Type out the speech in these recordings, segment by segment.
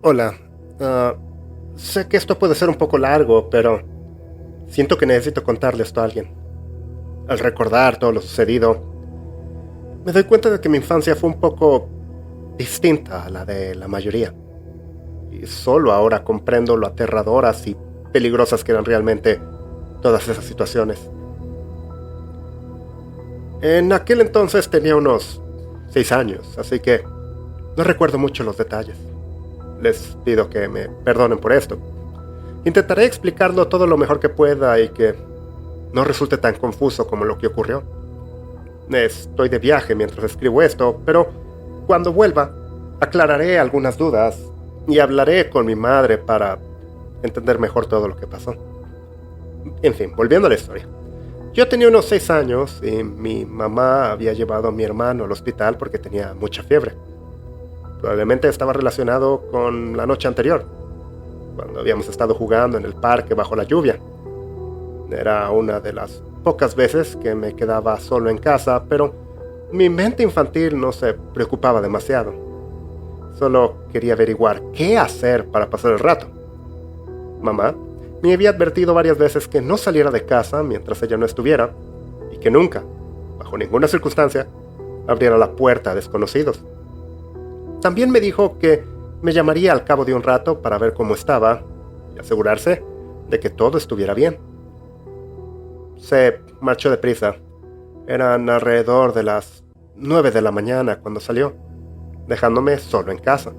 Hola. ah, Sé que esto puede ser un poco largo, pero siento que necesito contarle esto a alguien. Al recordar todo lo sucedido, me doy cuenta de que mi infancia fue un poco distinta a la de la mayoría. Y solo ahora comprendo lo aterradoras y peligrosas que eran realmente todas esas situaciones. En aquel entonces tenía unos 6 años, así que no recuerdo mucho los detalles. Les pido que me perdonen por esto. Intentaré explicarlo todo lo mejor que pueda y que no resulte tan confuso como lo que ocurrió. Estoy de viaje mientras escribo esto, pero cuando vuelva, aclararé algunas dudas y hablaré con mi madre para entender mejor todo lo que pasó. En fin, volviendo a la historia. Yo tenía unos 6 años y mi mamá había llevado a mi hermano al hospital porque tenía mucha fiebre. Probablemente estaba relacionado con la noche anterior, cuando habíamos estado jugando en el parque bajo la lluvia. Era una de las pocas veces que me quedaba solo en casa, pero mi mente infantil no se preocupaba demasiado. Solo quería averiguar qué hacer para pasar el rato. Mamá me había advertido varias veces que no saliera de casa mientras ella no estuviera, y que nunca, bajo ninguna circunstancia, abriera la puerta a desconocidos. También me dijo que me llamaría al cabo de un rato para ver cómo estaba y asegurarse de que todo estuviera bien. Se marchó deprisa. Eran alrededor de las 9 de la mañana cuando salió, dejándome solo en casa.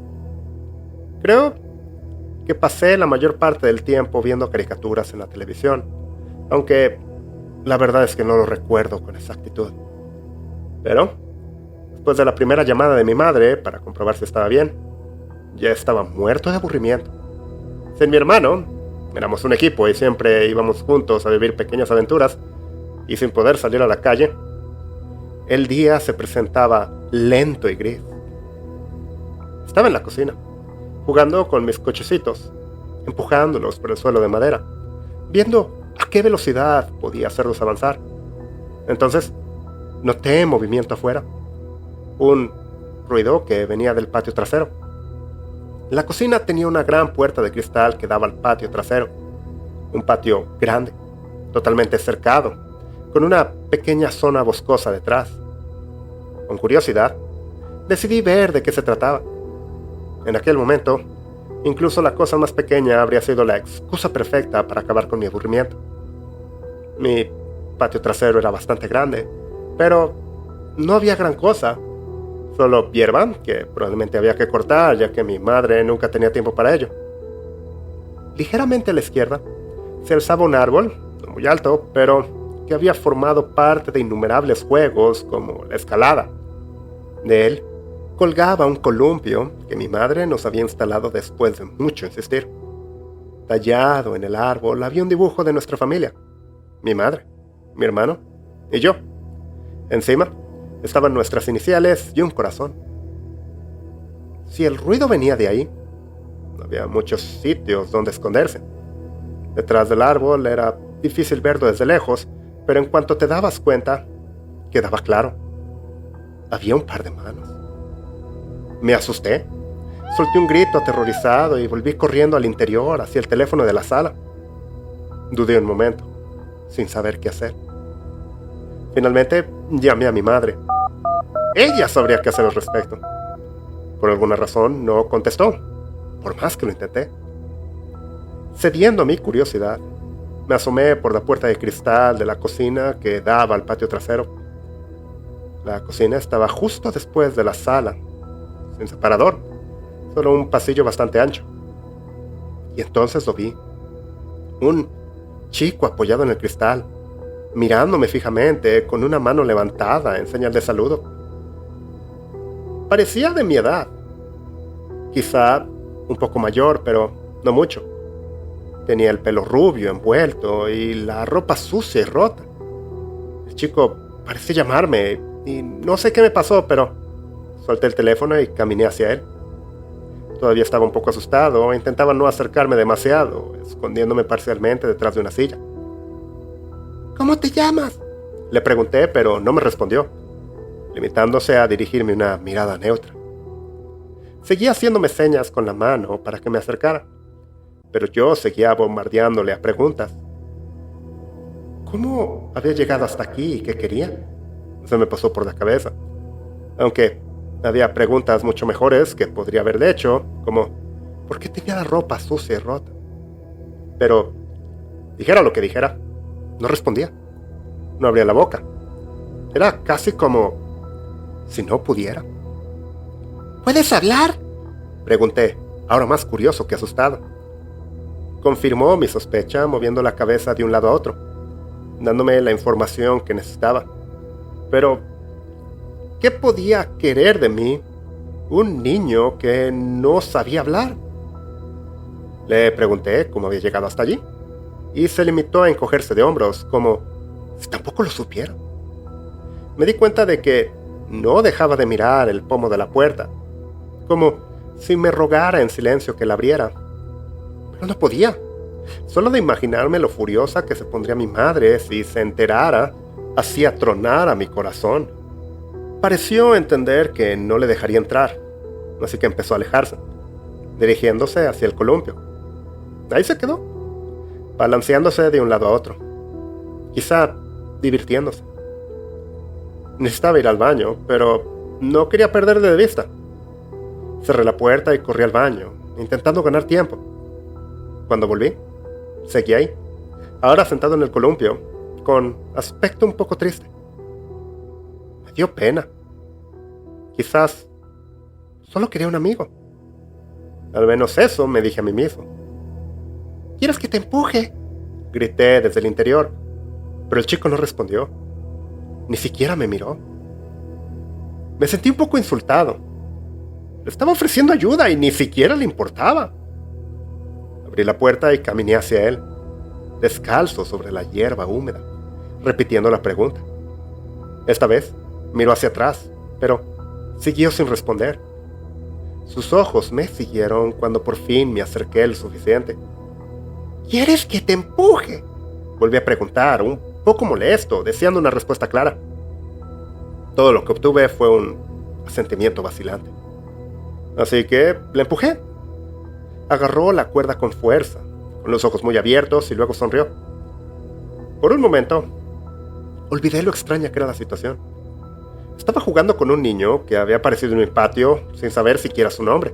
Creo que pasé la mayor parte del tiempo viendo caricaturas en la televisión, aunque la verdad es que no lo recuerdo con exactitud. Pero, después de la primera llamada de mi madre para comprobar si estaba bien, ya estaba muerto de aburrimiento. Sin mi hermano, éramos un equipo y siempre íbamos juntos a vivir pequeñas aventuras, y sin poder salir a la calle, el día se presentaba lento y gris. Estaba en la cocina, jugando con mis cochecitos, empujándolos por el suelo de madera, viendo a qué velocidad podía hacerlos avanzar. Entonces, noté movimiento afuera, un ruido que venía del patio trasero. La cocina tenía una gran puerta de cristal que daba al patio trasero, un patio grande, totalmente cercado, con una pequeña zona boscosa detrás. Con curiosidad, decidí ver de qué se trataba. En aquel momento, incluso la cosa más pequeña habría sido la excusa perfecta para acabar con mi aburrimiento. Mi patio trasero era bastante grande, pero no había gran cosa. Solo hierba, que probablemente había que cortar, ya que mi madre nunca tenía tiempo para ello. Ligeramente a la izquierda, se alzaba un árbol, no muy alto, pero que había formado parte de innumerables juegos como la escalada. De él colgaba un columpio que mi madre nos había instalado después de mucho insistir. Tallado en el árbol había un dibujo de nuestra familia: mi madre, mi hermano y yo. Encima estaban nuestras iniciales y un corazón. Si el ruido venía de ahí, no había muchos sitios donde esconderse. Detrás del árbol era difícil verlo desde lejos, pero en cuanto te dabas cuenta, quedaba claro. Había un par de manos. Me asusté. Solté un grito aterrorizado y volví corriendo al interior, hacia el teléfono de la sala. Dudé un momento, sin saber qué hacer. Finalmente, llamé a mi madre. Ella sabría qué hacer al respecto. Por alguna razón, no contestó, por más que lo intenté. Cediendo a mi curiosidad, me asomé por la puerta de cristal de la cocina que daba al patio trasero. La cocina estaba justo después de la sala, sin separador, solo un pasillo bastante ancho. Y entonces lo vi. Un chico apoyado en el cristal, mirándome fijamente, con una mano levantada en señal de saludo. Parecía de mi edad. Quizá un poco mayor, pero no mucho. Tenía el pelo rubio envuelto y la ropa sucia y rota. El chico parecía llamarme y no sé qué me pasó, pero solté el teléfono y caminé hacia él. Todavía estaba un poco asustado e intentaba no acercarme demasiado, escondiéndome parcialmente detrás de una silla. ¿Cómo te llamas?, le pregunté, pero no me respondió, limitándose a dirigirme una mirada neutra. Seguía haciéndome señas con la mano para que me acercara, pero yo seguía bombardeándole a preguntas. ¿Cómo había llegado hasta aquí y qué quería? Se me pasó por la cabeza, aunque había preguntas mucho mejores que podría haberle hecho, como ¿por qué tenía la ropa sucia y rota? Pero, dijera lo que dijera, no respondía, no abría la boca. Era casi como si no pudiera. ¿Puedes hablar?, pregunté, ahora más curioso que asustado. Confirmó mi sospecha moviendo la cabeza de un lado a otro, dándome la información que necesitaba. Pero, ¿qué podía querer de mí un niño que no sabía hablar? Le pregunté cómo había llegado hasta allí, y se limitó a encogerse de hombros, como si tampoco lo supiera. Me di cuenta de que no dejaba de mirar el pomo de la puerta, como si me rogara en silencio que la abriera. Pero no podía. Solo de imaginarme lo furiosa que se pondría mi madre si se enterara, hacía tronar a mi corazón. Pareció entender que no le dejaría entrar, así que empezó a alejarse, dirigiéndose hacia el columpio. Ahí se quedó, balanceándose de un lado a otro, quizá divirtiéndose. Necesitaba ir al baño, pero no quería perderle de vista. Cerré la puerta y corrí al baño, intentando ganar tiempo. Cuando volví, seguí ahí, ahora sentado en el columpio, con aspecto un poco triste. Me dio pena. Quizás solo quería un amigo. Al menos eso me dije a mí mismo. ¿Quieres que te empuje?, grité desde el interior, pero el chico no respondió. Ni siquiera me miró. Me sentí un poco insultado. Le estaba ofreciendo ayuda y ni siquiera le importaba. Abrí la puerta y caminé hacia él, descalzo sobre la hierba húmeda, repitiendo la pregunta. Esta vez miró hacia atrás, pero siguió sin responder. Sus ojos me siguieron cuando por fin me acerqué lo suficiente. ¿Quieres que te empuje?, volví a preguntar, un poco molesto, deseando una respuesta clara. Todo lo que obtuve fue un asentimiento vacilante. Así que le empujé. Agarró la cuerda con fuerza, con los ojos muy abiertos, y luego sonrió. Por un momento, olvidé lo extraña que era la situación. Estaba jugando con un niño que había aparecido en mi patio sin saber siquiera su nombre.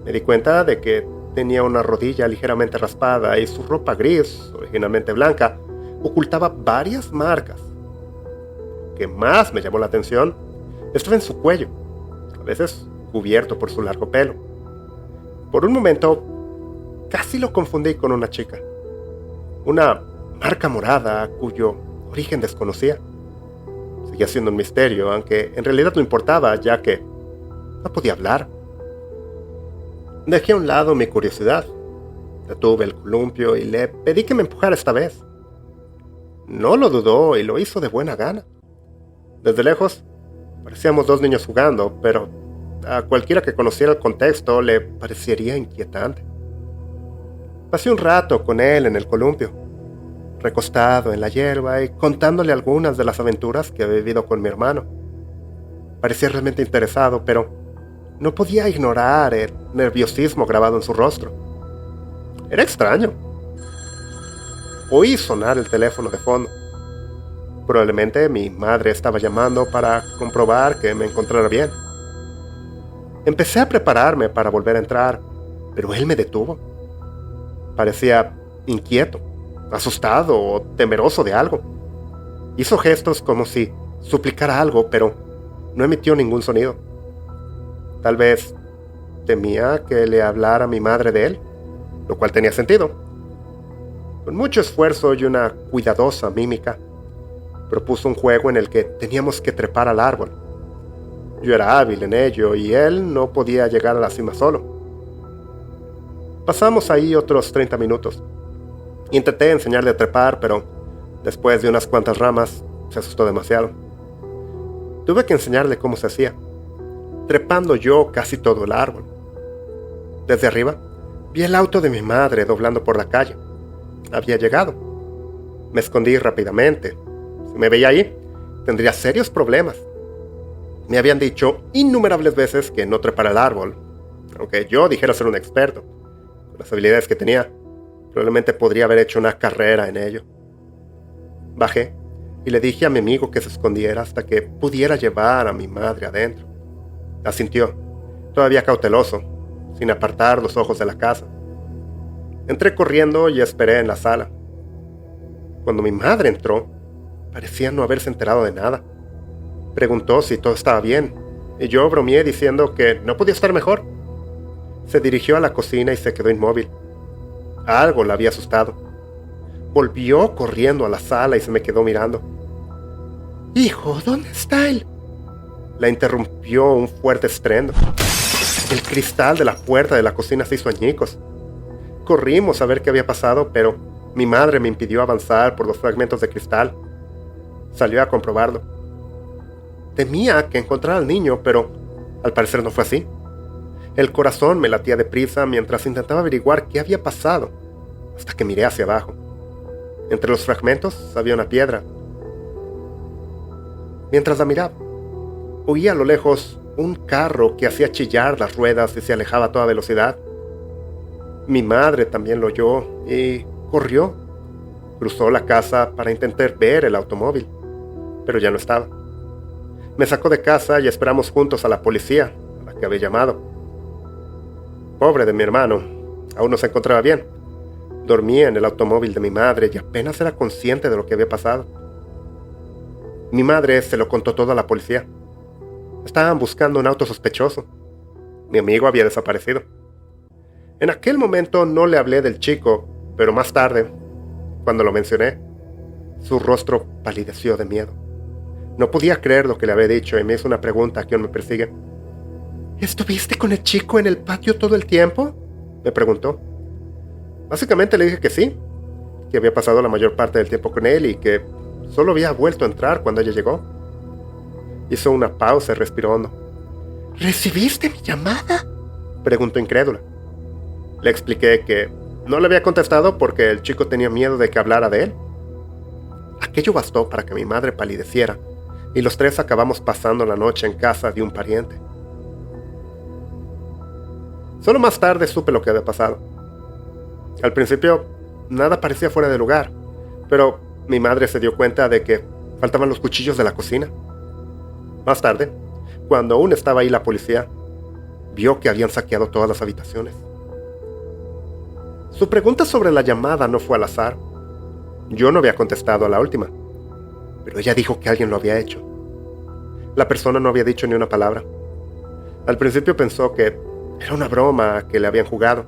Me di cuenta de que tenía una rodilla ligeramente raspada y su ropa gris, originalmente blanca, ocultaba varias marcas. Lo que más me llamó la atención estaba en su cuello, a veces cubierto por su largo pelo. Por un momento, casi lo confundí con una chica. Una marca morada cuyo origen desconocía. Seguía siendo un misterio, aunque en realidad no importaba, ya que no podía hablar. Dejé a un lado mi curiosidad. Detuve el columpio y le pedí que me empujara esta vez. No lo dudó y lo hizo de buena gana. Desde lejos, parecíamos dos niños jugando, pero a cualquiera que conociera el contexto le parecería inquietante. Pasé un rato con él en el columpio, recostado en la hierba y contándole algunas de las aventuras que había vivido con mi hermano. Parecía realmente interesado, pero no podía ignorar el nerviosismo grabado en su rostro. Era extraño. Oí sonar el teléfono de fondo. Probablemente mi madre estaba llamando para comprobar que me encontrara bien. Empecé a prepararme para volver a entrar, pero él me detuvo. Parecía inquieto, asustado o temeroso de algo. Hizo gestos como si suplicara algo, pero no emitió ningún sonido. Tal vez temía que le hablara a mi madre de él, lo cual tenía sentido. Con mucho esfuerzo y una cuidadosa mímica, propuso un juego en el que teníamos que trepar al árbol. Yo era hábil en ello y él no podía llegar a la cima solo. Pasamos ahí otros 30 minutos. Intenté enseñarle a trepar, pero después de unas cuantas ramas se asustó demasiado. Tuve que enseñarle cómo se hacía, trepando yo casi todo el árbol. Desde arriba, vi el auto de mi madre doblando por la calle. Había llegado. Me escondí rápidamente. Si me veía ahí, tendría serios problemas. Me habían dicho innumerables veces que no trepara el árbol. Aunque yo dijera ser un experto, con las habilidades que tenía, probablemente podría haber hecho una carrera en ello. Bajé y le dije a mi amigo que se escondiera hasta que pudiera llevar a mi madre adentro. Asintió, todavía cauteloso, sin apartar los ojos de la casa. Entré corriendo y esperé en la sala. Cuando mi madre entró, parecía no haberse enterado de nada. Preguntó si todo estaba bien, y yo bromeé diciendo que no podía estar mejor. Se dirigió a la cocina y se quedó inmóvil. Algo la había asustado. Volvió corriendo a la sala y se me quedó mirando. «Hijo, ¿dónde está él?», la interrumpió un fuerte estruendo. El cristal de la puerta de la cocina se hizo añicos. Corrimos a ver qué había pasado, pero mi madre me impidió avanzar por los fragmentos de cristal. Salió a comprobarlo. Temía que encontrara al niño, pero al parecer no fue así. El corazón me latía deprisa mientras intentaba averiguar qué había pasado, hasta que miré hacia abajo. Entre los fragmentos había una piedra. Mientras la miraba, oía a lo lejos un carro que hacía chillar las ruedas y se alejaba a toda velocidad. Mi madre también lo oyó y corrió. Cruzó la casa para intentar ver el automóvil, pero ya no estaba. Me sacó de casa y esperamos juntos a la policía, a la que había llamado. Pobre de mi hermano, aún no se encontraba bien. Dormía en el automóvil de mi madre y apenas era consciente de lo que había pasado. Mi madre se lo contó todo a la policía. Estaban buscando un auto sospechoso. Mi amigo había desaparecido. En aquel momento no le hablé del chico, pero más tarde, cuando lo mencioné, su rostro palideció de miedo. No podía creer lo que le había dicho y me hizo una pregunta que aún me persigue. «¿Estuviste con el chico en el patio todo el tiempo?», me preguntó. Básicamente le dije que sí, que había pasado la mayor parte del tiempo con él y que solo había vuelto a entrar cuando ella llegó. Hizo una pausa y respiró hondo. «¿Recibiste mi llamada?», preguntó incrédula. Le expliqué que no le había contestado porque el chico tenía miedo de que hablara de él. Aquello bastó para que mi madre palideciera y los tres acabamos pasando la noche en casa de un pariente. Solo más tarde supe lo que había pasado. Al principio, nada parecía fuera de lugar, pero mi madre se dio cuenta de que faltaban los cuchillos de la cocina. Más tarde, cuando aún estaba ahí la policía, vio que habían saqueado todas las habitaciones. Su pregunta sobre la llamada no fue al azar. Yo no había contestado a la última, pero ella dijo que alguien lo había hecho. La persona no había dicho ni una palabra. Al principio pensó que era una broma que le habían jugado,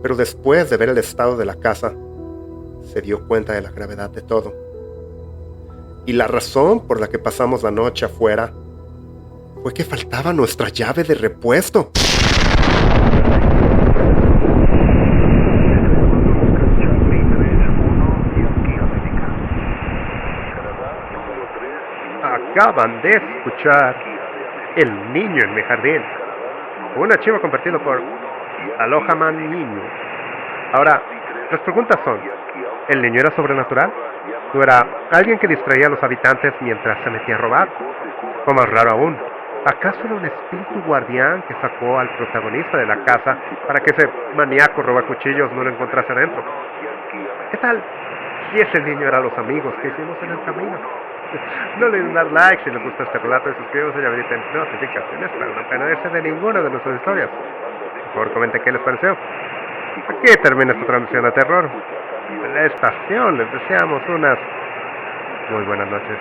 pero después de ver el estado de la casa, se dio cuenta de la gravedad de todo. Y la razón por la que pasamos la noche afuera fue que faltaba nuestra llave de repuesto. Acaban de escuchar El niño en mi jardín, un archivo compartido por Alohaman Niño. Ahora, las preguntas son: ¿el niño era sobrenatural? ¿O era alguien que distraía a los habitantes mientras se metía a robar? O más raro aún, ¿acaso era un espíritu guardián que sacó al protagonista de la casa para que ese maníaco robacuchillos no lo encontrase adentro? ¿Qué tal si ese niño era los amigos que hicimos en el camino? No olviden dar like si les gusta este relato y suscríbanse y habiliten notificaciones para no perderse de ninguna de nuestras historias. Por favor, comenten qué les pareció. Aquí termina esta transmisión de terror. En la estación les deseamos unas muy buenas noches.